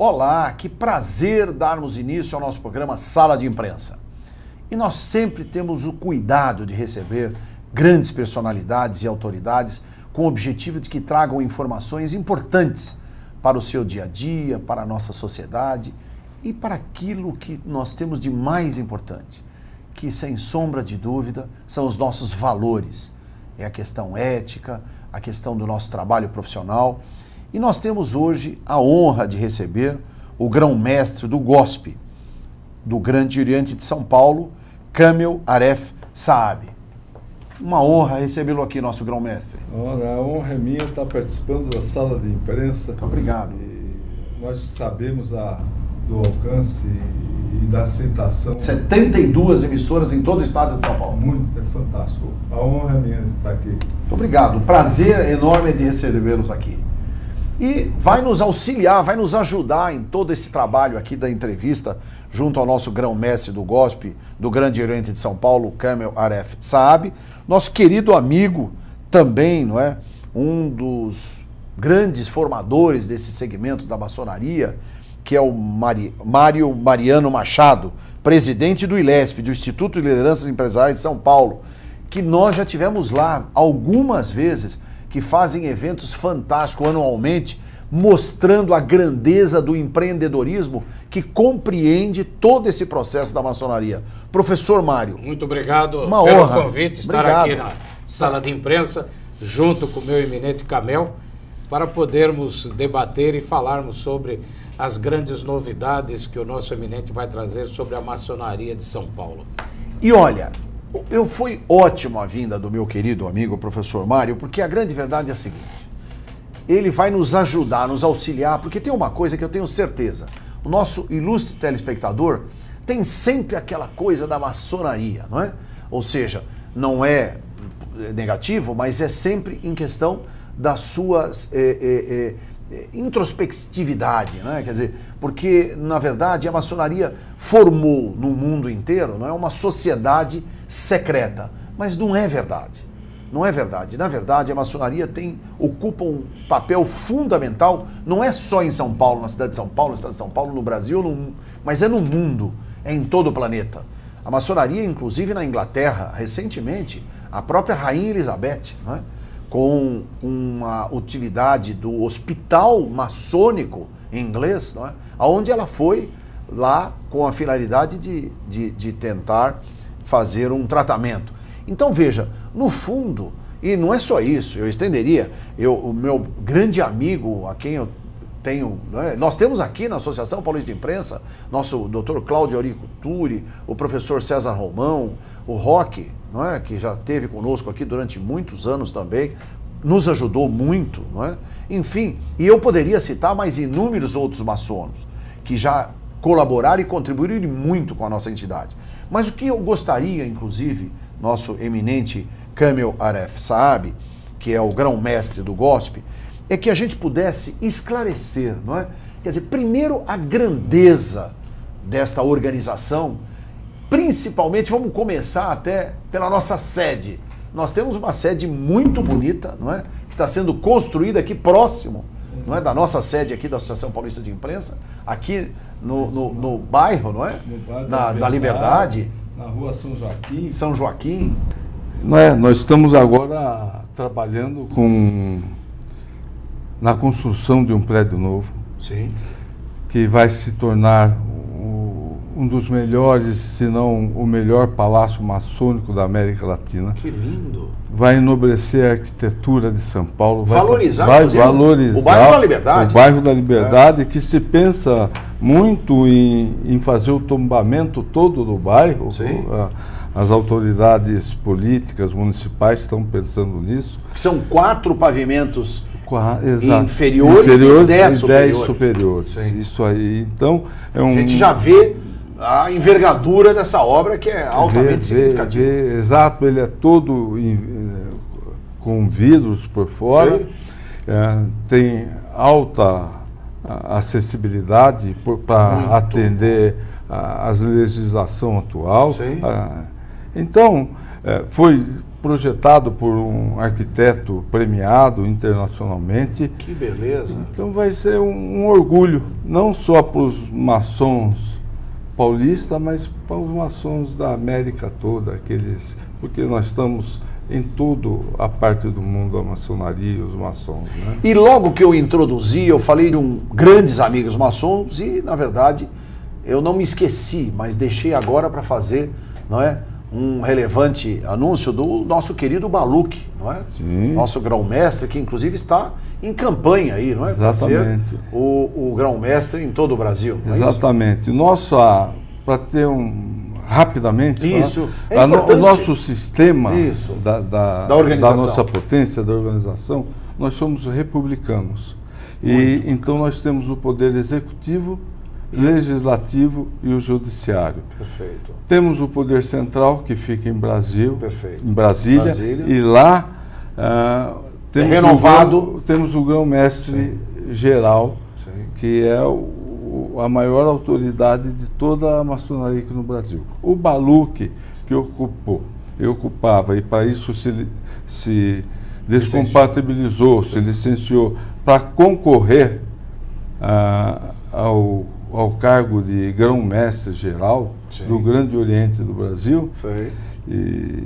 Olá, que prazer darmos início ao nosso programa Sala de Imprensa. E nós sempre temos o cuidado de receber grandes personalidades e autoridades com o objetivo de que tragam informações importantes para o seu dia a dia, para a nossa sociedade e para aquilo que nós temos de mais importante, que sem sombra de dúvida são os nossos valores. É a questão ética, a questão do nosso trabalho profissional. E nós temos hoje a honra de receber o grão-mestre do GOSP, do Grande Oriente de São Paulo, Kamel Aref Saab. Uma honra recebê-lo aqui, nosso grão-mestre. Ora, a honra é minha estar participando da sala de imprensa. Muito obrigado. E nós sabemos do alcance e da aceitação. 72 emissoras em todo o estado de São Paulo. Muito, é fantástico. A honra é minha de estar aqui. Muito obrigado. O prazer enorme de recebê-los aqui. E vai nos auxiliar, vai nos ajudar em todo esse trabalho aqui da entrevista, junto ao nosso grão-mestre do GOSP, do Grande Oriente de São Paulo, Kamel Aref Saab, nosso querido amigo também, não é? Um dos grandes formadores desse segmento da maçonaria, que é o Mário Mariano Machado, presidente do ILESP, do Instituto de Lideranças Empresariais de São Paulo, que nós já tivemos lá algumas vezes, que fazem eventos fantásticos anualmente, mostrando a grandeza do empreendedorismo que compreende todo esse processo da maçonaria. Professor Mário. Muito obrigado Uma pelo honra. convite, estar Obrigado. aqui na sala de imprensa, junto com o meu eminente Kamel, para podermos debater e falarmos sobre as grandes novidades que o nosso eminente vai trazer sobre a maçonaria de São Paulo. E olha, foi ótimo a vinda do meu querido amigo professor Mário, porque a grande verdade é a seguinte: ele vai nos ajudar, nos auxiliar, porque tem uma coisa que eu tenho certeza, o nosso ilustre telespectador tem sempre aquela coisa da maçonaria, não é? Ou seja, não é negativo, mas é sempre em questão das suas introspectividade, né? Quer dizer, porque na verdade a maçonaria formou no mundo inteiro, não é, uma sociedade secreta, mas não é verdade. Não é verdade. Na verdade, a maçonaria ocupa um papel fundamental, não é só em São Paulo, na cidade de São Paulo, no estado de São Paulo, no Brasil, mas é no mundo, é em todo o planeta. A maçonaria, inclusive na Inglaterra, recentemente, a própria Rainha Elizabeth, não é, com uma utilidade do hospital maçônico em inglês, não é? Onde ela foi lá com a finalidade de tentar fazer um tratamento. Então veja, no fundo, e não é só isso, eu estenderia, o meu grande amigo, a quem eu tenho, né? Nós temos aqui na Associação Paulista de Imprensa, nosso Dr. Cláudio Auricuturi, o professor César Romão, o Roque, não é? Que já esteve conosco aqui durante muitos anos também, nos ajudou muito, não é? Enfim, e eu poderia citar mais inúmeros outros maçonos que já colaboraram e contribuíram muito com a nossa entidade. Mas o que eu gostaria, inclusive, nosso eminente Kamel Aref Saab, que é o grão-mestre do GOSP, é que a gente pudesse esclarecer, não é? Quer dizer, primeiro a grandeza desta organização, principalmente, vamos começar até pela nossa sede. Nós temos uma sede muito bonita, não é? Que está sendo construída aqui próximo, não é? Da nossa sede aqui da Associação Paulista de Imprensa, aqui no bairro, não é? No bairro da Liberdade. Na rua São Joaquim. São Joaquim. Nós estamos agora trabalhando na construção de um prédio novo. Sim. Que vai se tornar um dos melhores, se não o melhor palácio maçônico da América Latina. Que lindo! Vai enobrecer a arquitetura de São Paulo. Vai valorizar o bairro da Liberdade. O bairro da Liberdade, que se pensa muito em fazer o tombamento todo do bairro. Sim. As autoridades políticas municipais estão pensando nisso. São 4 pavimentos Exato. inferiores e 10 superiores. Sim. Isso aí. Então, a gente já vê a envergadura dessa obra, que é altamente significativa. Exato, ele é todo com vidros por fora, tem alta acessibilidade para atender a legislação atual. Então, foi projetado por um arquiteto premiado internacionalmente. Que beleza. Então vai ser um orgulho, não só para os maçons paulistas, mas para os maçons da América toda, porque nós estamos em tudo a parte do mundo, a maçonaria e os maçons, né? E logo que eu introduzi, eu falei de grandes amigos maçons e, na verdade, eu não me esqueci, mas deixei agora para fazer, não é, um relevante anúncio do nosso querido Baluch, não é? Sim. Nosso grão-mestre, que inclusive está em campanha aí, não é? Exatamente. Para ser o grão-mestre em todo o Brasil. Não é Exatamente. Para ter rapidamente, isso. O nosso sistema da organização, da nossa potência, da organização, nós somos republicanos. E então nós temos o poder executivo, legislativo e o judiciário. Perfeito. Temos o poder central, que fica em Perfeito. Em Brasília. E lá temos o grão-mestre geral, que é a maior autoridade de toda a maçonaria aqui no Brasil. O Baluch, que ocupava, e para isso se descompatibilizou, se licenciou, para concorrer ao cargo de grão-mestre geral do Grande Oriente do Brasil. E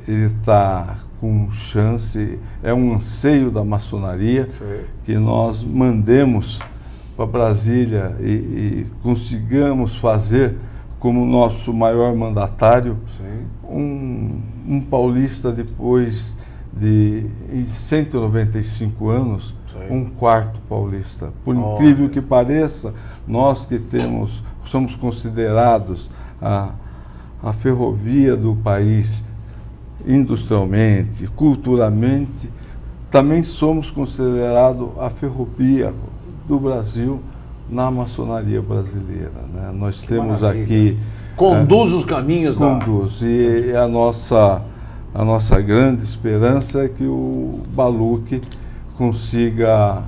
ele está com chance, é um anseio da maçonaria que nós mandemos para Brasília e consigamos fazer como nosso maior mandatário um paulista depois de 195 anos, um quarto paulista. Por incrível que pareça, nós que somos considerados a ferrovia do país industrialmente, culturalmente, também somos considerados a ferrovia do Brasil na maçonaria brasileira, né? Nós temos aqui... Conduz os caminhos Conduz. E a nossa grande esperança é que o Baluch consiga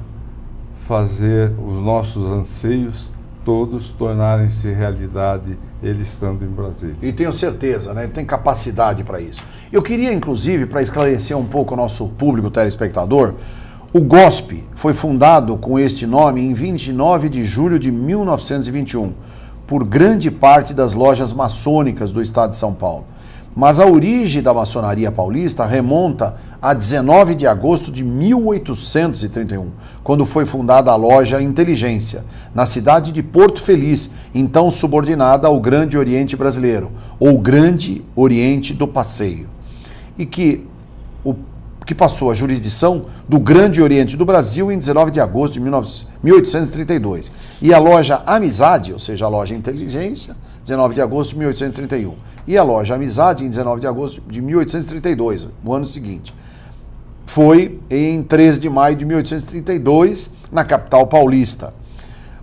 fazer os nossos anseios todos tornarem-se realidade, ele estando em Brasília. E tenho certeza, né? Ele tem capacidade para isso. Eu queria, inclusive, para esclarecer um pouco o nosso público telespectador, o GOSP foi fundado com este nome em 29 de julho de 1921, por grande parte das lojas maçônicas do estado de São Paulo. Mas a origem da maçonaria paulista remonta a 19 de agosto de 1831, quando foi fundada a loja Inteligência, na cidade de Porto Feliz, então subordinada ao Grande Oriente Brasileiro, ou Grande Oriente do Passeio, e que passou a jurisdição do Grande Oriente do Brasil em 19 de agosto de 1832. E a loja Amizade, ou seja, a loja Inteligência, 19 de agosto de 1831. E a loja Amizade em 19 de agosto de 1832, no ano seguinte. Foi em 13 de maio de 1832, na capital paulista.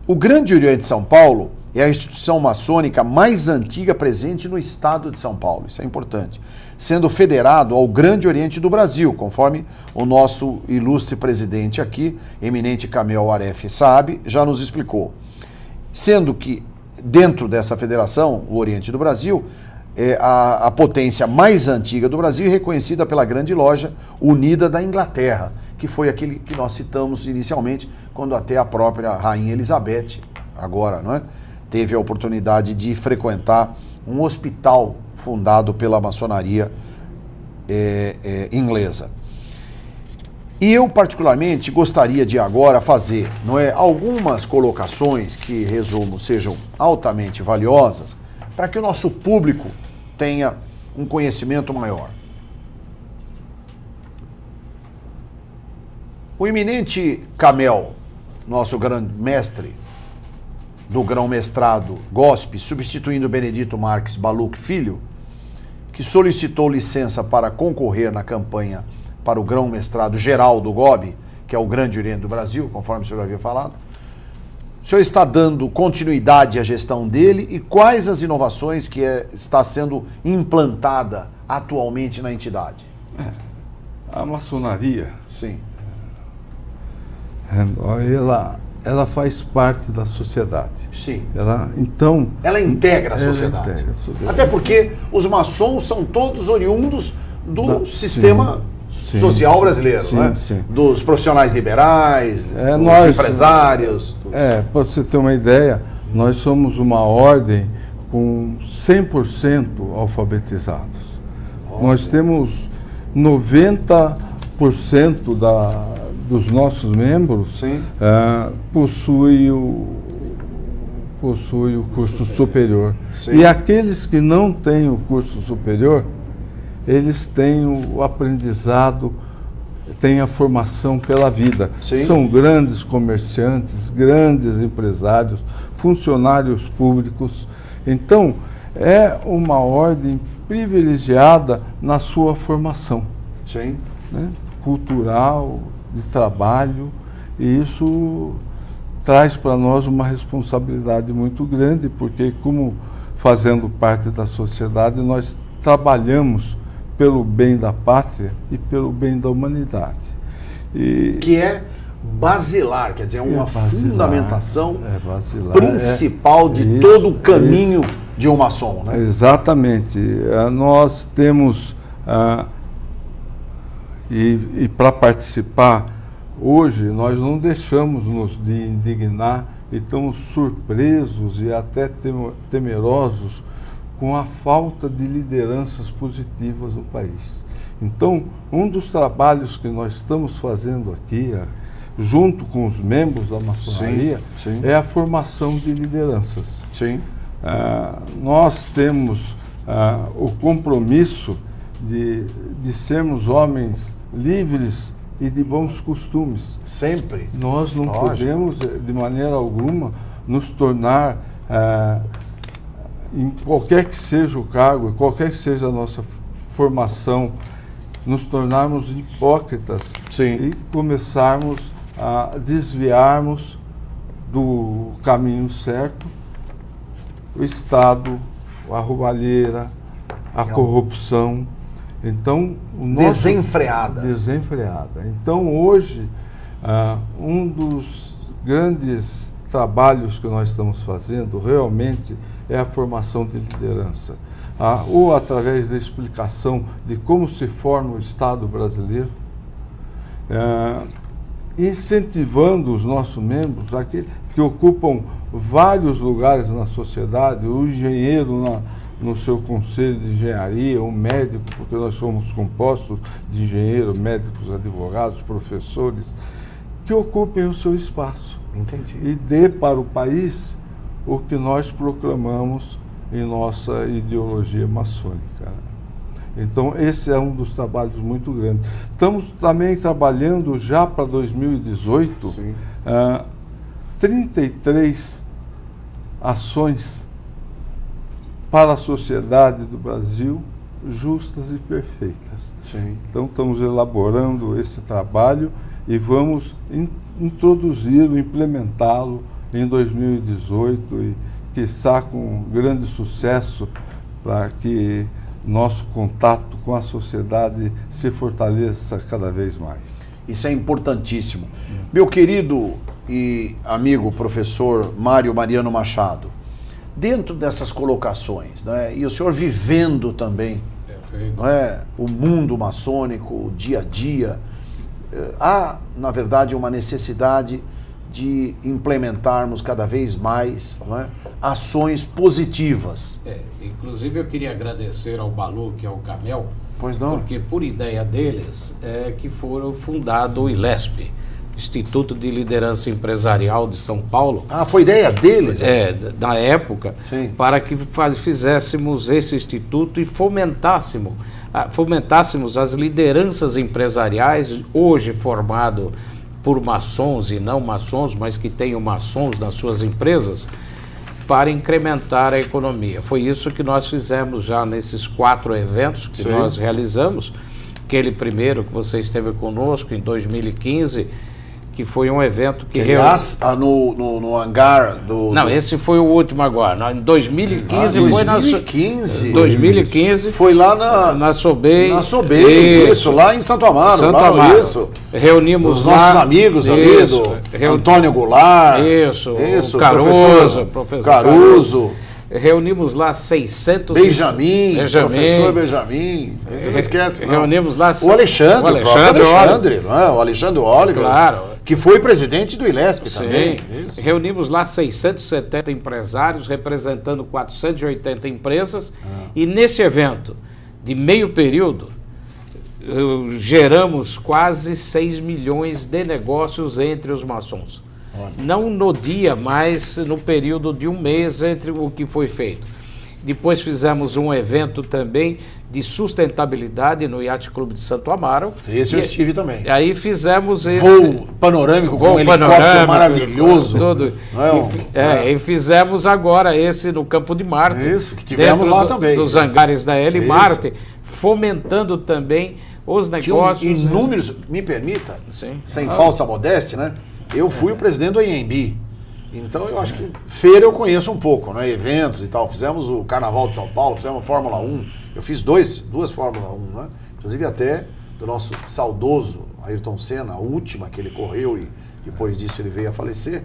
O Grande Oriente de São Paulo é a instituição maçônica mais antiga presente no estado de São Paulo, isso é importante, sendo federado ao Grande Oriente do Brasil, conforme o nosso ilustre presidente aqui, eminente Camel Aref Saab, já nos explicou. Sendo que, dentro dessa federação, o Oriente do Brasil, é a potência mais antiga do Brasil e reconhecida pela Grande Loja Unida da Inglaterra, que foi aquele que nós citamos inicialmente, quando até a própria Rainha Elizabeth, agora, não é? Teve a oportunidade de frequentar um hospital fundado pela maçonaria inglesa. E eu, particularmente, gostaria de agora fazer, não é, algumas colocações que, resumo, sejam altamente valiosas, para que o nosso público tenha um conhecimento maior. O eminente Camel, nosso grande mestre do grão-mestrado GOSP, substituindo Benedito Marques Baluch Filho, que solicitou licença para concorrer na campanha para o grão-mestrado geral do GOB, que é o Grande Oriente do Brasil, conforme o senhor havia falado. O senhor está dando continuidade à gestão dele e quais as inovações que está sendo implantada atualmente na entidade? A maçonaria, sim, ela faz parte da sociedade. Sim. Ela integra a sociedade. Integra a sociedade. Até porque os maçons são todos oriundos do sistema social brasileiro, sim, né? Sim. Dos profissionais liberais, dos nós, empresários. Para você ter uma ideia, nós somos uma ordem com 100% alfabetizados. Nós temos 90% dos nossos membros possui o curso superior. Sim. E aqueles que não têm o curso superior, eles têm o aprendizado, têm a formação pela vida. Sim. São grandes comerciantes, grandes empresários, funcionários públicos. Então, é uma ordem privilegiada na sua formação, né? Cultural, de trabalho, e isso traz para nós uma responsabilidade muito grande, porque como fazendo parte da sociedade, nós trabalhamos pelo bem da pátria e pelo bem da humanidade. Que é basilar, quer dizer, uma fundamentação principal de todo o caminho de um maçom, né? Exatamente. Nós temos, e para participar, hoje nós não deixamos-nos de indignar e estamos surpresos e até temerosos com a falta de lideranças positivas no país. Então, um dos trabalhos que nós estamos fazendo aqui, junto com os membros da maçonaria, é a formação de lideranças. Nós temos o compromisso de sermos homens livres e de bons costumes. Sempre. Nós não podemos, de maneira alguma, nos tornar, em qualquer que seja o cargo, qualquer que seja a nossa formação, nos tornarmos hipócritas e começarmos a desviarmos do caminho certo o Estado, a roubalheira, a corrupção. Então, desenfreada. Então, hoje, um dos grandes trabalhos que nós estamos fazendo realmente é a formação de liderança, ou através da explicação de como se forma o Estado brasileiro, incentivando os nossos membros, aqueles que ocupam vários lugares na sociedade, o engenheiro no seu conselho de engenharia, o médico, porque nós somos compostos de engenheiros, médicos, advogados, professores, que ocupem o seu espaço. Entendi. E dê para o país o que nós proclamamos em nossa ideologia maçônica. Então, esse é um dos trabalhos muito grandes. Estamos também trabalhando já para 2018, 33 ações para a sociedade do Brasil justas e perfeitas. Então, estamos elaborando esse trabalho e vamos introduzi-lo, implementá-lo em 2018 e, quiçá, com grande sucesso, para que nosso contato com a sociedade se fortaleça cada vez mais. Isso é importantíssimo. Meu querido e amigo professor Mário Mariano Machado, dentro dessas colocações, né, e o senhor vivendo também, não é, o mundo maçônico, o dia a dia, há, na verdade, uma necessidade de implementarmos cada vez mais, não é, ações positivas. Inclusive eu queria agradecer ao Balu, que é o Camel, porque por ideia deles é que foram fundado o ILESP, Instituto de Liderança Empresarial de São Paulo. Foi ideia deles? Da época, para que fizéssemos esse instituto e fomentássemos as lideranças empresariais, hoje formado por maçons e não maçons, mas que tenham maçons nas suas empresas, para incrementar a economia. Foi isso que nós fizemos já nesses 4 eventos que nós realizamos. Aquele primeiro que você esteve conosco em 2015, que foi um evento que... Aliás, no hangar do... Não, esse foi o último agora. Em 2015 foi 2015 foi lá na Sobem. Na Sobem, isso, lá em Santo Amaro. Isso. Reunimos os nossos amigos ali, do Antônio Goulart. Isso, o Caruso, professor Caruso. reunimos lá 600... Benjamin, professor Benjamin, você não esquece, não. Reunimos lá... O Alexandre, não é? O Alexandre Oliver, claro, que foi presidente do ILESP também. Isso. Reunimos lá 670 empresários, representando 480 empresas, e nesse evento de meio período, geramos quase 6 milhões de negócios entre os maçons. Não no dia, mas no período de um mês entre o que foi feito. Depois fizemos um evento também de sustentabilidade no Yacht Clube de Santo Amaro. Esse eu estive também. Aí fizemos esse... Voo panorâmico com um helicóptero maravilhoso. Tudo. E fizemos agora esse no Campo de Marte. Isso, que tivemos lá também. Dos hangares da L Marte, fomentando também os negócios... Inúmeros, me permita, sem falsa modéstia, né? Eu fui o presidente do IEMB, então eu acho que feira eu conheço um pouco, né? Eventos e tal. Fizemos o Carnaval de São Paulo, fizemos a Fórmula 1. Eu fiz duas Fórmula 1, né? Inclusive até do nosso saudoso Ayrton Senna, a última que ele correu e depois disso ele veio a falecer.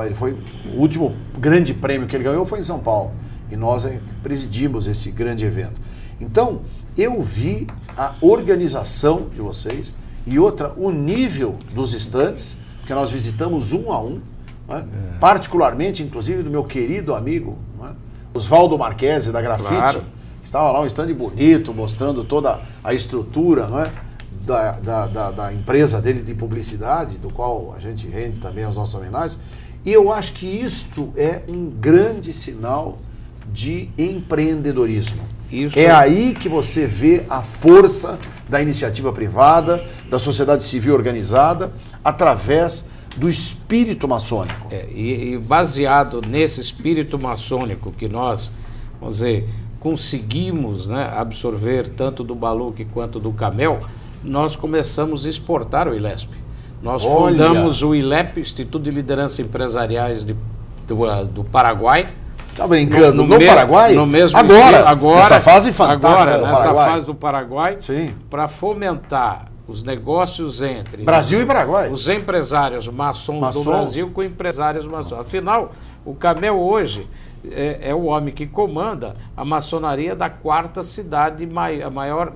Ele foi, o último grande prêmio que ele ganhou foi em São Paulo. E nós presidimos esse grande evento. Então, eu vi a organização de vocês e o nível dos estandes, porque nós visitamos um a um, né? Particularmente, inclusive, do meu querido amigo, né? Osvaldo Marquese, da Grafite, claro. Estava lá um stand bonito, mostrando toda a estrutura, não é? da empresa dele de publicidade, do qual a gente rende também as nossas homenagens. E eu acho que isto é um grande sinal de empreendedorismo. Isso. É aí que você vê a força da iniciativa privada, da sociedade civil organizada, através do espírito maçônico. E baseado nesse espírito maçônico que nós, vamos dizer, conseguimos, né, absorver tanto do Baluque quanto do Camel, nós começamos a exportar o ILESP. Nós fundamos o ILEP, Instituto de Liderança Empresariais do Paraguai. Tá brincando? No Paraguai? No mesmo agora, nessa fase fantástica nessa fase do Paraguai, para fomentar os negócios entre Brasil e Paraguai, os empresários maçons do Brasil com empresários maçons. Afinal, o Camel hoje é o homem que comanda a maçonaria da quarta cidade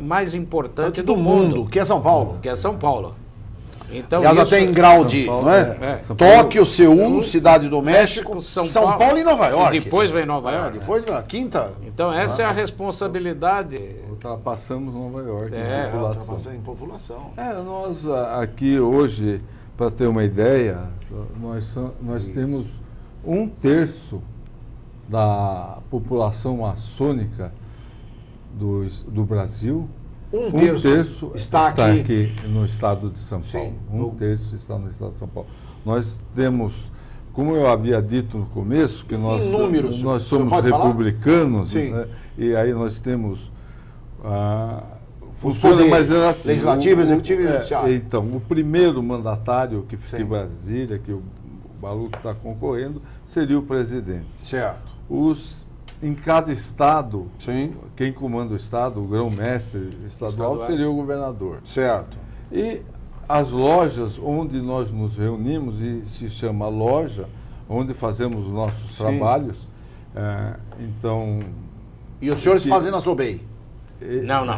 mais importante do mundo, que é São Paulo. Que é São Paulo. Então, aliás, até em grau de, não é? Tóquio, Seul, Cidade do México, São Paulo e Nova York. E depois vem Nova York. Depois vem a quinta. Então essa é a responsabilidade. Ultrapassamos Nova York em população. Nós aqui hoje, para ter uma ideia, nós temos 1/3 da população maçônica do Brasil. Um terço está aqui no estado de São Paulo. Um terço está no estado de São Paulo. Nós temos, como eu havia dito no começo, que nós somos republicanos, né? E aí nós temos funciona, mas era assim, legislativo, executivo e judiciário. Então, o primeiro mandatário que fica em Brasília, que o Baluque está concorrendo, seria o presidente. Certo. Em cada estado, quem comanda o estado, o grão-mestre estadual, seria o governador. Certo. E as lojas onde nós nos reunimos, e se chama loja, onde fazemos os nossos trabalhos, então... E os senhores fazem na Sobei? Não, nós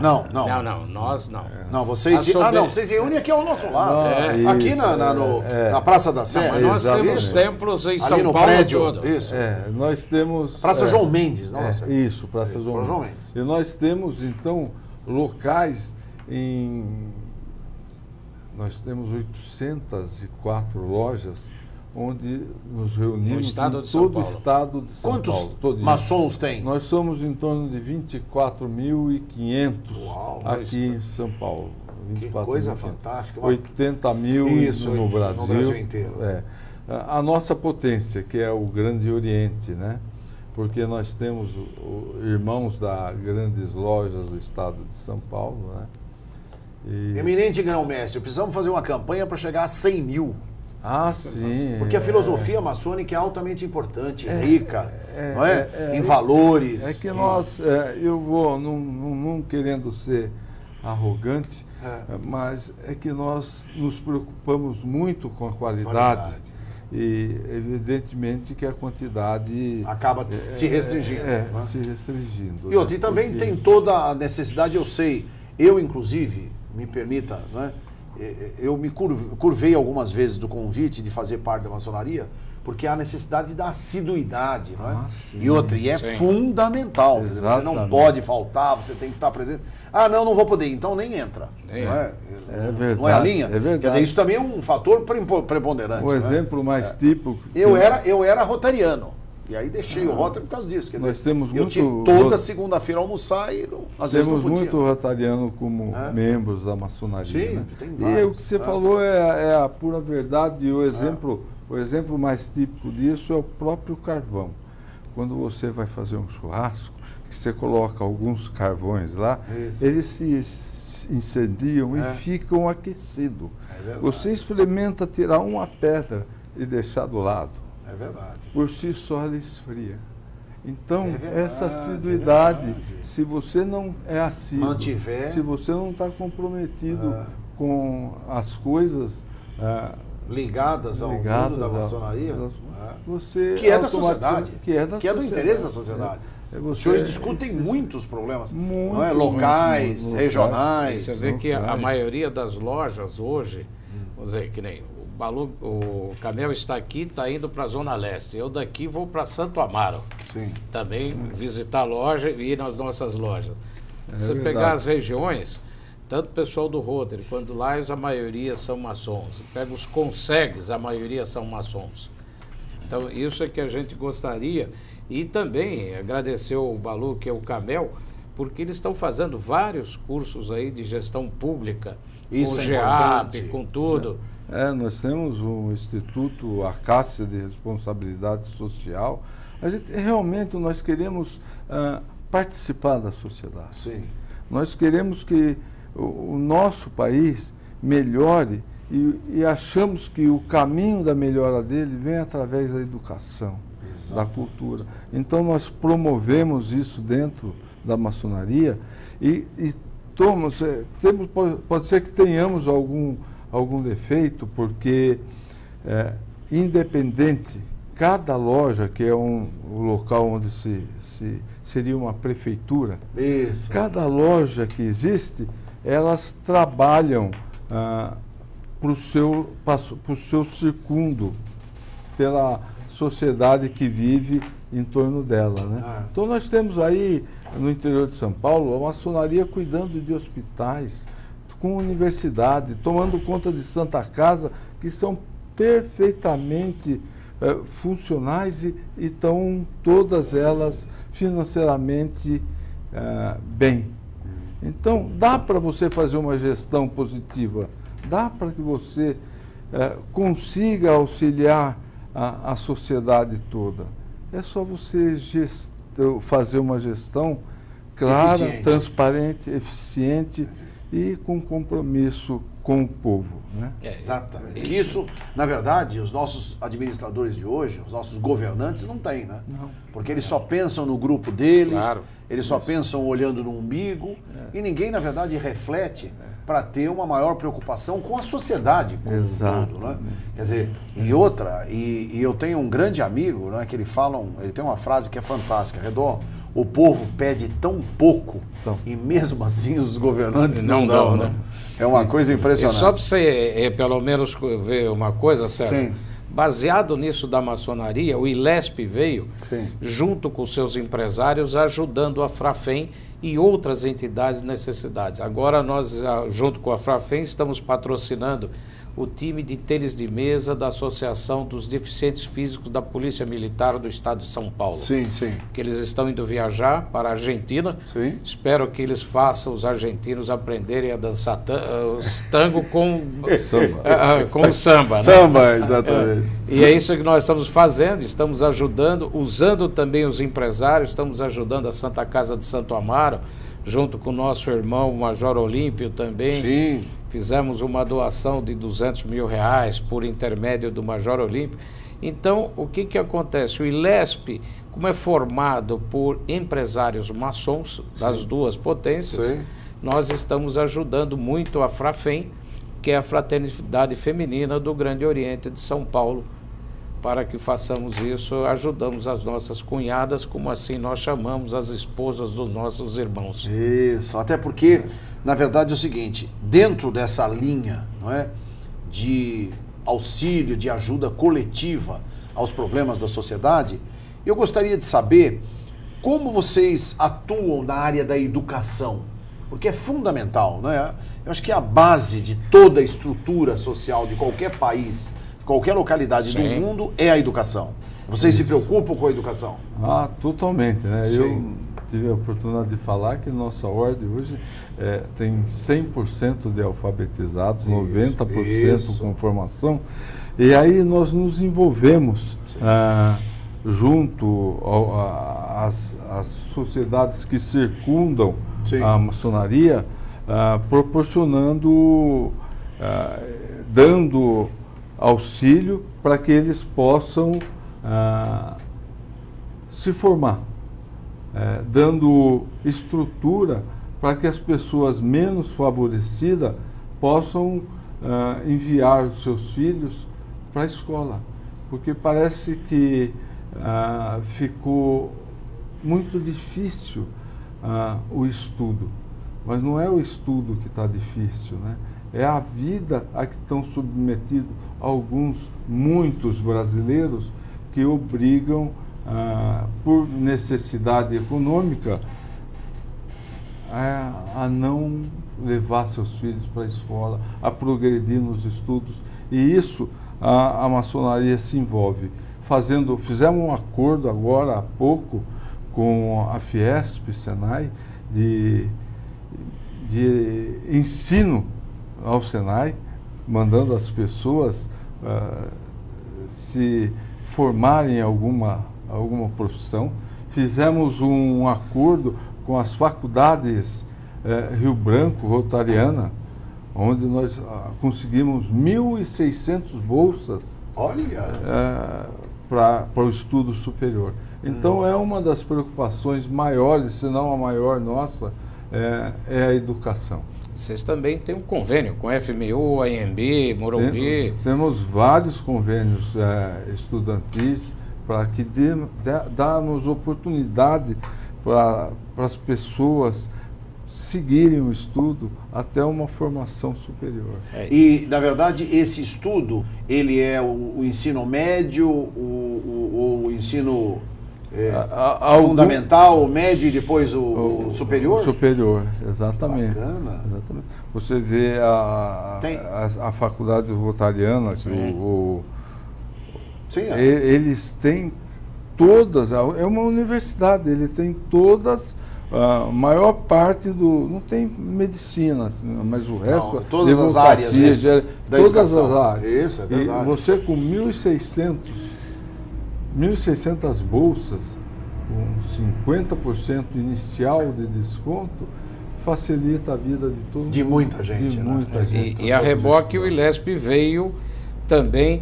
não. Não, vocês vocês se reúnem aqui ao nosso lado. Aqui na Praça da Sé. Nós temos templos em São Paulo prédio, todo. Isso. Nós temos... Praça João Mendes, nossa. Isso, Praça João Mendes. E nós temos, então, locais nós temos 804 lojas onde nos reunimos em todo o estado de São Paulo. Quantos maçons tem? Nós somos em torno de 24.500 aqui em São Paulo. Que coisa fantástica. 80 mil no Brasil. No Brasil inteiro. A nossa potência, que é o Grande Oriente, né? Porque nós temos irmãos da grandes lojas do estado de São Paulo, né? Eminente grão-mestre, precisamos fazer uma campanha para chegar a 100 mil. Sim. Porque a filosofia maçônica é altamente importante, rica, não é? Em valores. É que nós, eu vou, não querendo ser arrogante, mas é que nós nos preocupamos muito com a qualidade. e evidentemente que a quantidade acaba se restringindo. Se restringindo. E outra, e também tem toda a necessidade, eu sei, eu inclusive, me permita, né, eu me curvei algumas vezes do convite de fazer parte da maçonaria, porque há necessidade da assiduidade, não é? E outra, e é fundamental. Dizer, você não pode faltar, você tem que estar presente. Ah, não vou poder, então nem entra. Não é? Verdade, não é a linha? É verdade. Quer dizer, isso também é um fator preponderante. O exemplo mais típico... Eu era rotariano. E aí deixei o Rotary por causa disso. Quer dizer, nós temos eu tinha toda segunda-feira almoçar e às vezes não podia. Temos muito rotariano como membros da maçonaria. Sim, né? tem vários. E o que você falou é a pura verdade. E o exemplo mais típico disso é o próprio carvão. Quando você vai fazer um churrasco, que você coloca alguns carvões lá, eles se incendiam e ficam aquecidos. Você experimenta tirar uma pedra e deixar do lado. É verdade. Por si só ela esfria. Então, essa assiduidade, se você não é assíduo, se você não está comprometido com as coisas ligadas ao mundo da maçonaria, você que é da sociedade, que é do interesse da sociedade. Os senhores discutem muitos problemas, não é? Locais, regionais. Você vê que a maioria das lojas hoje, vamos dizer, que nem o Camel está aqui, está indo para a Zona Leste. Eu daqui vou para Santo Amaro. Sim. Também visitar a loja e ir nas nossas lojas. Se você verdade. pegar as regiões, tanto o pessoal do Rotary quanto Lions, a maioria são maçons. Pega os consegues, a maioria são maçons. Então, isso é que a gente gostaria. E também agradecer ao Balu, que é o Camel, porque eles estão fazendo vários cursos aí de gestão pública, isso com o é GEAP, com tudo. Nós temos o Instituto Acácia de Responsabilidade Social. Realmente nós queremos participar da sociedade. Sim. Nós queremos que o nosso país melhore e achamos que o caminho da melhora dele vem através da educação, da cultura. Então nós promovemos isso dentro da maçonaria e pode ser que tenhamos algum defeito, porque independente, cada loja, que é o local onde seria uma prefeitura, cada loja que existe, elas trabalham para o seu circundo, pela sociedade que vive em torno dela, né? Então nós temos aí, no interior de São Paulo, a maçonaria cuidando de hospitais, com universidade, tomando conta de Santa Casa, que são perfeitamente funcionais e estão todas elas financeiramente bem. Então, dá para você fazer uma gestão positiva, dá para que você consiga auxiliar a sociedade toda. É só você fazer uma gestão clara, transparente, eficiente e com compromisso com o povo, né? Exatamente. Que isso, na verdade, os nossos administradores de hoje, os nossos governantes não têm, né? Não. Porque eles só pensam no grupo deles, eles só pensam olhando no umbigo, e ninguém, na verdade, reflete para ter uma maior preocupação com a sociedade como um todo, né? Quer dizer, e eu tenho um grande amigo, né, que ele tem uma frase que é fantástica, Redor: o povo pede tão pouco e mesmo assim os governantes não dão, né? É uma coisa impressionante. E só para você, pelo menos, ver uma coisa, Sérgio, Sim. Baseado nisso da maçonaria, o ILESP veio, junto com seus empresários, ajudando a Frafem e outras entidades necessidades. Agora nós, junto com a Frafem, estamos patrocinando o time de tênis de mesa da Associação dos Deficientes Físicos da Polícia Militar do Estado de São Paulo. Sim, sim. Que eles estão indo viajar para a Argentina. Sim. Espero que eles façam os argentinos aprenderem a dançar os tango com o samba. Né? Samba, exatamente. E é isso que nós estamos fazendo, estamos ajudando, usando também os empresários, estamos ajudando a Santa Casa de Santo Amaro, junto com o nosso irmão Major Olímpio também. Sim. Fizemos uma doação de R$200 mil por intermédio do Major Olímpio. Então, o que acontece? O ILESP, como é formado por empresários maçons das duas potências, nós estamos ajudando muito a Frafem, que é a Fraternidade Feminina do Grande Oriente de São Paulo, para que façamos isso, ajudamos as nossas cunhadas, como assim nós chamamos as esposas dos nossos irmãos. Isso, até porque, na verdade, é o seguinte, dentro dessa linha, não é, de auxílio, de ajuda coletiva aos problemas da sociedade, eu gostaria de saber como vocês atuam na área da educação, porque é fundamental, né? Eu acho que a base de toda a estrutura social de qualquer país, qualquer localidade do mundo é a educação. Vocês se preocupam com a educação? Ah, totalmente, né? Sim. Eu tive a oportunidade de falar que nossa ordem hoje tem 100% de alfabetizados, 90% com formação, e aí nós nos envolvemos junto às sociedades que circundam a maçonaria, proporcionando, dando auxílio para que eles possam se formar, dando estrutura para que as pessoas menos favorecidas possam enviar os seus filhos para a escola, porque parece que ficou muito difícil o estudo, mas não é o estudo que está difícil, né? É a vida a que estão submetidos muitos brasileiros que obrigam, por necessidade econômica, a não levar seus filhos para a escola, a progredir nos estudos. E isso a maçonaria se envolve. Fizemos um acordo agora há pouco com a Fiesp, Senai, de ensino ao Senai, mandando as pessoas se formarem em alguma profissão. Fizemos um acordo com as faculdades Rio Branco, Rotariana, onde nós conseguimos 1.600 bolsas para o estudo superior. Então é uma das preocupações maiores, se não a maior nossa, é a educação. Vocês também têm um convênio com a FMU, a AMB, Morumbi. Temos vários convênios estudantis para que damos oportunidade para as pessoas seguirem o estudo até uma formação superior. E, na verdade, esse estudo, ele é o ensino médio, o ensino fundamental, o médio e depois o superior? O superior, exatamente. Bacana. Exatamente. Você vê a faculdade rotariana, eles têm todas, é uma universidade, ele tem todas, a maior parte não tem medicina, mas o resto... Não, todas as áreas da todas educação. as áreas. Isso, é verdade. E você com 1.600 bolsas, com 50% inicial de desconto, facilita a vida de todo mundo. De muita gente. E a reboque, o ILESP veio também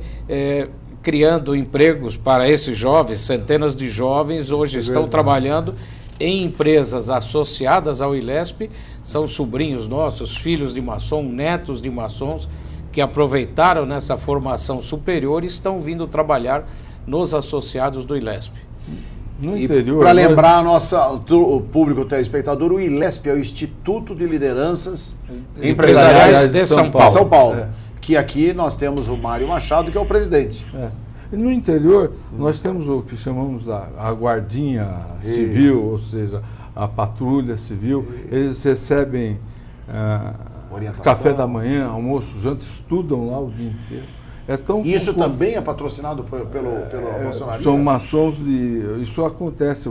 criando empregos para esses jovens, centenas de jovens hoje estão trabalhando em empresas associadas ao ILESP, são sobrinhos nossos, filhos de maçom, netos de maçons, que aproveitaram nessa formação superior e estão vindo trabalhar nos associados do ILESP. No interior, para lembrar o público telespectador, o ILESP é o Instituto de Lideranças Empresariais de São Paulo. São Paulo. Que aqui nós temos o Mário Machado, que é o presidente. E no interior, nós temos o que chamamos a guardinha civil, ou seja, a patrulha civil. Eles recebem café da manhã, almoço, janta, estudam lá o dia inteiro. Isso também é patrocinado pela maçonaria? São maçons isso acontece,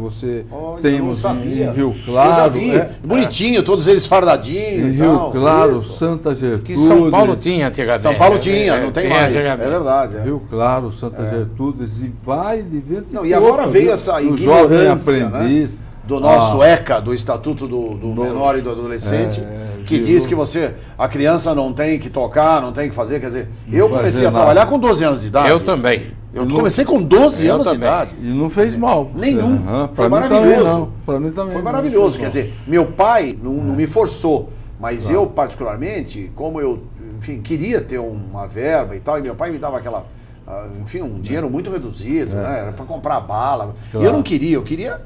temos em Rio Claro. Eu já vi, bonitinho, todos eles fardadinhos. Em Rio Claro, Santa Gertrudes. Que São Paulo tinha antigamente. São Paulo tinha, não tem mais, é verdade. Rio Claro, Santa Gertrudes, e vai de vento e pouco. E agora veio essa ignorância, aprendiz, né, do nosso ECA, do Estatuto do Menor e do Adolescente, que diz que a criança não tem que tocar, não tem que fazer, quer dizer, eu comecei a trabalhar com 12 anos de idade. Eu também. Eu comecei com 12 anos de idade. E não fez mal. Nenhum. Foi maravilhoso. Para mim também. Foi maravilhoso. Quer dizer, meu pai não me forçou, mas eu particularmente, como eu, enfim, queria ter uma verba e tal, e meu pai me dava enfim, um dinheiro muito reduzido, né? Era para comprar bala. Claro. E eu não queria, eu queria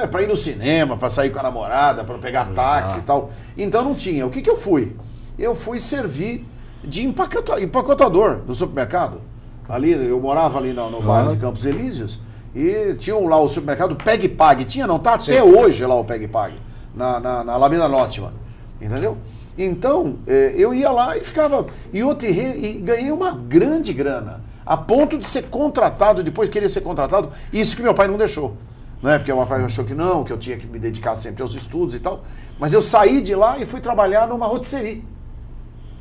para ir no cinema, para sair com a namorada, para pegar táxi e tal. Então não tinha. O que eu fui? Eu fui servir de empacotador do supermercado. Ali, eu morava ali no bairro de Campos Elíseos e tinha lá o supermercado Peg Pag. Tinha, não? Tá até hoje lá o Peg Pag, na Alameda Nótima. Entendeu? Então, eu ia lá e ficava. E ganhei uma grande grana. A ponto de ser contratado, depois queria ser contratado. Isso que meu pai não deixou. Né? Porque meu pai achou que não, que eu tinha que me dedicar sempre aos estudos e tal. Mas eu saí de lá e fui trabalhar numa rotisserie,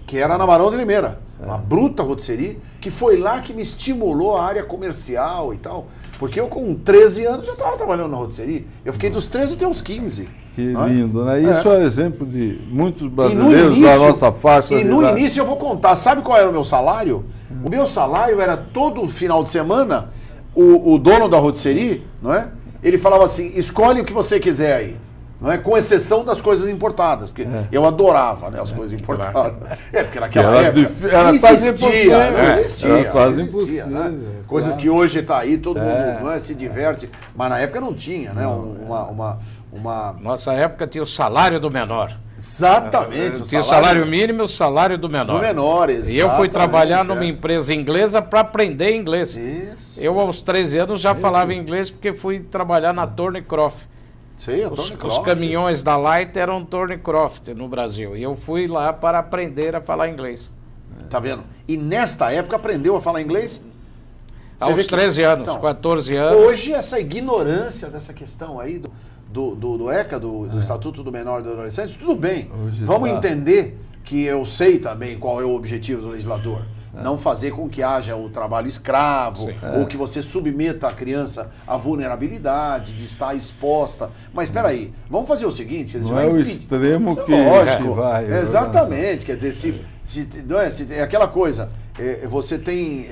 que era na Barão de Limeira. Uma bruta rotisserie, que foi lá que me estimulou a área comercial e tal. Porque eu com 13 anos já estava trabalhando na rotisserie. Eu fiquei dos 13 até os 15. Que lindo, né? Isso é exemplo de muitos brasileiros da nossa faixa. E no início eu vou contar, sabe qual era o meu salário? O meu salário era todo final de semana, o dono da rotisserie, não é? Ele falava assim, escolhe o que você quiser aí. Não é? Com exceção das coisas importadas, porque eu adorava, né, as coisas importadas. Porque naquela época era não existia, não existia. Era quase não existia, impossível. né? Coisas que hoje está aí, todo mundo não é, se diverte, mas na época não tinha, né? Nossa época tinha o salário do menor. Exatamente. Tinha o salário mínimo e o salário do menor. Do menor, exatamente. E eu fui trabalhar numa empresa inglesa para aprender inglês. Isso. Eu, aos 13 anos, já falava inglês porque fui trabalhar na Thornycroft. Sei, Os caminhões da Light eram Thornycroft no Brasil. E eu fui lá para aprender a falar inglês. Tá vendo? E nesta época aprendeu a falar inglês? Aos 13 anos, então, 14 anos. Hoje, essa ignorância dessa questão aí do ECA, do Estatuto do Menor e do Adolescente, tudo bem. Vamos entender que eu sei também qual é o objetivo do legislador. Não fazer com que haja o trabalho escravo, ou que você submeta a criança à vulnerabilidade de estar exposta. Mas espera aí, vamos fazer o seguinte... Não é o extremo que vai. Exatamente, quer dizer, se é aquela coisa, você tem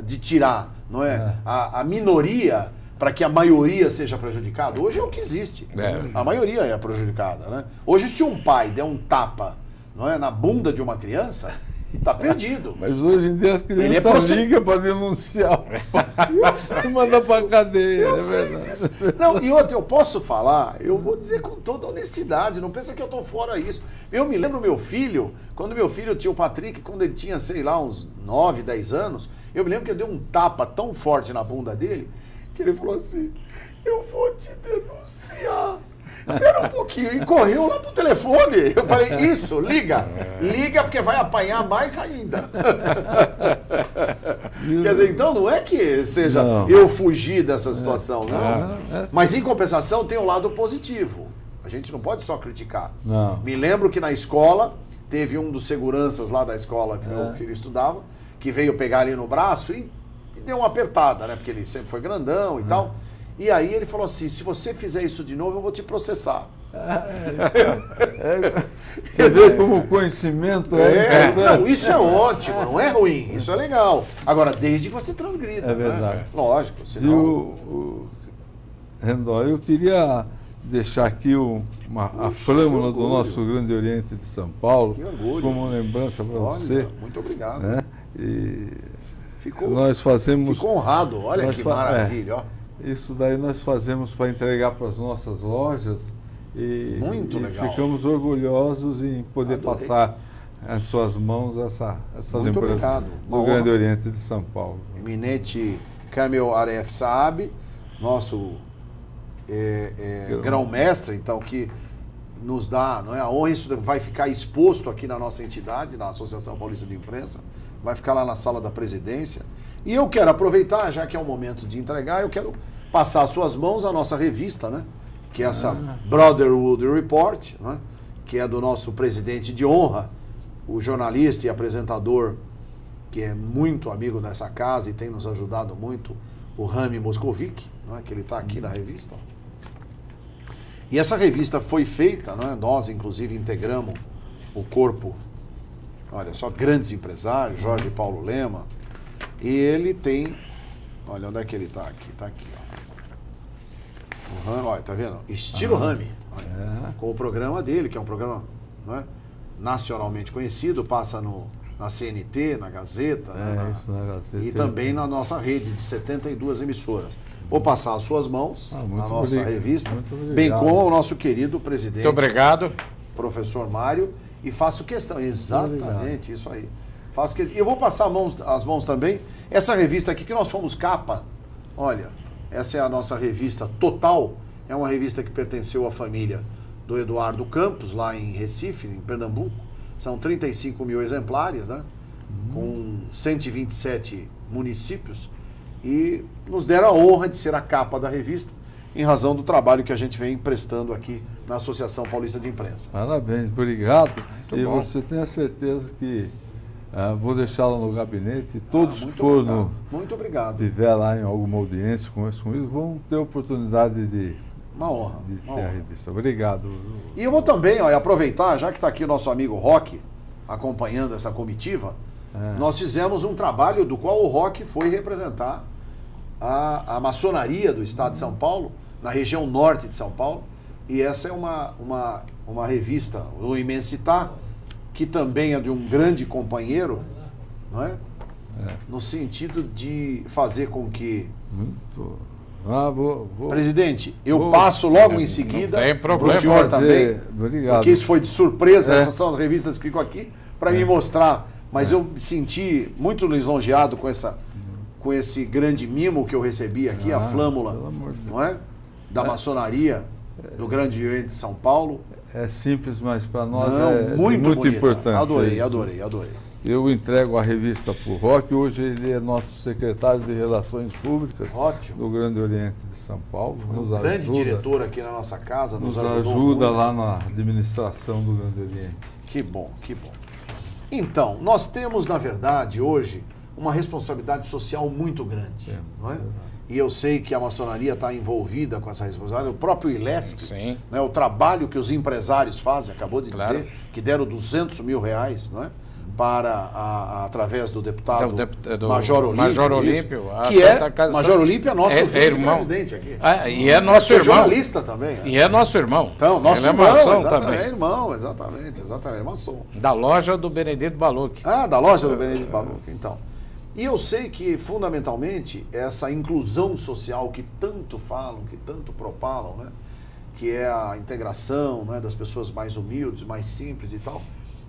de tirar, não é? A minoria para que a maioria seja prejudicada. Hoje é o que existe. A maioria é prejudicada, né? Hoje, se um pai der um tapa, não é, na bunda de uma criança... Tá perdido. Mas hoje em dia as crianças ligam para denunciar. E manda para cadeia, é verdade. Não, e outra, eu posso falar, eu vou dizer com toda honestidade, não pensa que eu tô fora disso. Eu me lembro meu filho, quando meu filho tinha o Patrick, quando ele tinha, sei lá, uns 9, 10 anos, eu me lembro que eu dei um tapa tão forte na bunda dele, que ele falou assim, eu vou te denunciar. Espera um pouquinho, e correu lá pro telefone. Eu falei, isso, liga porque vai apanhar mais ainda. Quer dizer, então não é que seja eu fugir dessa situação, não. Mas em compensação tem o lado positivo. A gente não pode só criticar. Me lembro que na escola, teve um dos seguranças lá da escola que meu filho estudava, que veio pegar ali no braço e deu uma apertada, né? Porque ele sempre foi grandão e tal. E aí ele falou assim, se você fizer isso de novo, eu vou te processar. Você vê como o conhecimento não, isso é ótimo, não é ruim, isso é legal. Agora, desde que você transgrida. É verdade. Né? Lógico. Senão... Rendó, eu queria deixar aqui a flâmula do nosso Grande Oriente de São Paulo, como lembrança para você. Muito obrigado. Né? E ficou honrado, olha que maravilha, ó. Isso daí nós fazemos para entregar para as nossas lojas e legal. Ficamos orgulhosos em poder passar em suas mãos essa lembrança do Grande Oriente de São Paulo. Eminente Kamel Aref Saab, nosso grão-mestre, então, que nos dá, não é, a honra, isso vai ficar exposto aqui na nossa entidade, na Associação Paulista de Imprensa, vai ficar lá na sala da presidência. E eu quero aproveitar, já que é o momento de entregar, eu quero passar às suas mãos a nossa revista, né? Que é essa Brotherhood Report, né? Que é do nosso presidente de honra, o jornalista e apresentador, que é muito amigo dessa casa e tem nos ajudado muito, o Rami Moscovic, né? Que ele está aqui na revista. E essa revista foi feita, né? Nós, inclusive, integramos o corpo, olha só, grandes empresários, Jorge Paulo Lema. E ele tem, olha onde é que ele está aqui, ó. O Rami, olha, tá vendo? Estilo Rami, com o programa dele, que é um programa, não é, nacionalmente conhecido, passa no na CNT, na Gazeta, isso, na Gazeta, e também na nossa rede de 72 emissoras. Vou passar às suas mãos a nossa revista, bem como ao nosso querido presidente. Muito obrigado. Professor Mário, e faço questão, exatamente isso aí. Faço questão. E eu vou passar as mãos também. Essa revista aqui que nós fomos capa, olha, essa é a nossa revista Total, é uma revista que pertenceu à família do Eduardo Campos, lá em Recife, em Pernambuco. São 35 mil exemplares, né? Com 127 municípios. E nos deram a honra de ser a capa da revista, em razão do trabalho que a gente vem prestando aqui na Associação Paulista de Imprensa. Parabéns, obrigado. Muito e bom. você tem a certeza que vou deixá-la no gabinete e todos que muito obrigado. tiver lá em alguma audiência, conversa comigo, vão ter oportunidade de Uma honra. ter a revista. Obrigado. E eu vou também aproveitar, já que está aqui o nosso amigo Roque acompanhando essa comitiva, nós fizemos um trabalho do qual o Roque foi representar a maçonaria do estado de São Paulo, na região norte de São Paulo, e essa é uma revista, o Imensitar, que também é de um grande companheiro, não é? No sentido de fazer com que... Muito. Presidente, eu passo logo em seguida para o senhor também, obrigado. Porque isso foi de surpresa, essas são as revistas que ficam aqui, para me mostrar, mas eu me senti muito lisonjeado com esse grande mimo que eu recebi aqui, a flâmula, não é? Da maçonaria do Grande Oriente de São Paulo. É simples, mas para nós muito importante. Adorei. Eu entrego a revista para o Roque, hoje ele é nosso secretário de Relações Públicas do Grande Oriente de São Paulo. Grande diretor aqui na nossa casa. Nos ajuda lá na administração do Grande Oriente. Que bom, que bom. Então, nós temos, na verdade, hoje, uma responsabilidade social muito grande, não é? E eu sei que a maçonaria está envolvida com essa responsabilidade, o próprio ILESP, né, o trabalho que os empresários fazem, acabou de dizer que deram 200 mil reais, não é? Através do deputado Major Olímpio, que Major Olímpio é nosso vice-presidente aqui. E é nosso irmão. Jornalista também. E é nosso irmão. Então, nosso irmão, exatamente, maçom. Da loja do Benedito Balucchi. Da loja do Benedito Balucchi, então. E eu sei que, fundamentalmente, essa inclusão social que tanto falam, que tanto propalam, né, que é a integração, né, das pessoas mais humildes, mais simples e tal,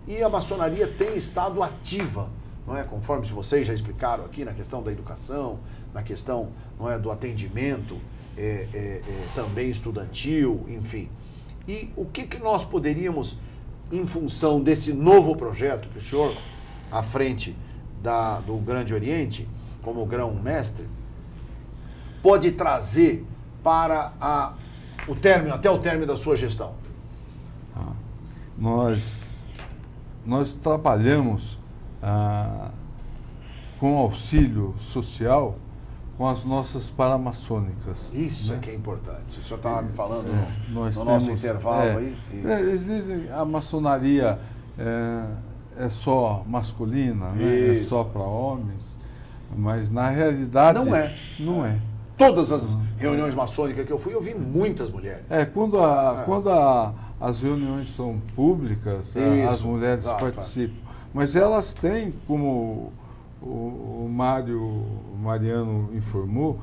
e a maçonaria tem estado ativa, não é? Conforme vocês já explicaram aqui, na questão da educação, na questão, não é, do atendimento, também estudantil, enfim. E o que nós poderíamos, em função desse novo projeto que o senhor, à frente do Grande Oriente, como grão-mestre, pode trazer para até o término da sua gestão? Nós trabalhamos com auxílio social com as nossas paramaçônicas. Isso, né? É que é importante. O senhor estava me falando no nosso intervalo aí. A maçonaria é só masculina, né? É só para homens, mas na realidade não é. Todas as reuniões maçônicas que eu fui, eu vi muitas mulheres. Quando as reuniões são públicas, as mulheres participam. Mas elas têm, como o Mariano informou,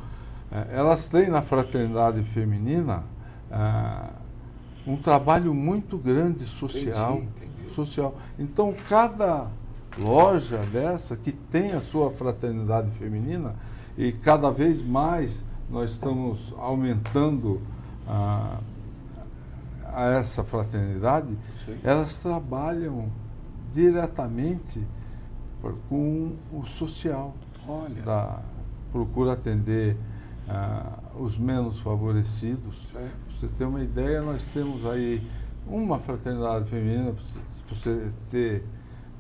elas têm na fraternidade feminina um trabalho muito grande social. Entendi. Então, cada loja dessa que tem a sua fraternidade feminina, e cada vez mais nós estamos aumentando a essa fraternidade, elas trabalham diretamente com o social. Procura atender os menos favorecidos. Para você ter uma ideia, nós temos aí uma fraternidade feminina, para você ter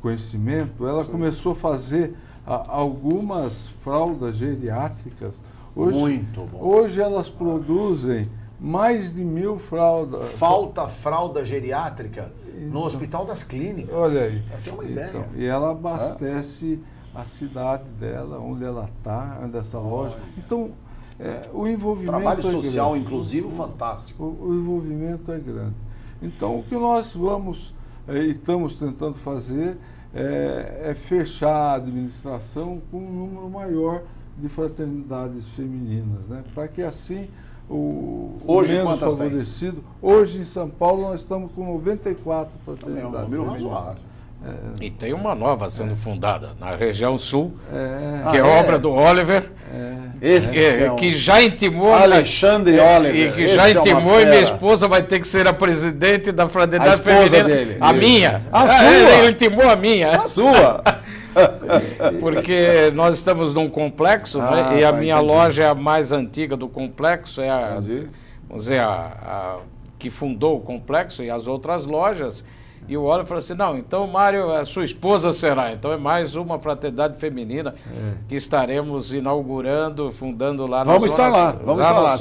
conhecimento, ela começou a fazer algumas fraldas geriátricas. Muito bom. Hoje elas produzem mais de 1000 fraldas. Falta fralda geriátrica no Hospital das Clínicas. Olha aí. Eu tenho uma ideia. E ela abastece a cidade dela, onde ela está, onde essa loja. Então, o envolvimento trabalho social inclusivo fantástico. O envolvimento é grande. Então, o que nós estamos tentando fazer fechar a administração com um número maior de fraternidades femininas, né? Para que assim o menos favorecido... Hoje em São Paulo nós estamos com 94 fraternidades. É um número razoável. E tem uma nova sendo fundada na região sul, que é obra do Oliver, que já intimou Alexandre Oliver, e que já intimou, e minha esposa vai ter que ser a presidente da fraternidade feminina. Dele. A minha. A sua. Ele intimou a minha. A sua. Porque nós estamos num complexo, né? E a minha loja é a mais antiga do complexo, vamos dizer, a que fundou o complexo, e as outras lojas. E o Oliver falou assim, não, então, Mário, a sua esposa será. Então é mais uma fraternidade feminina que estaremos inaugurando, fundando lá na Vamos estar lá,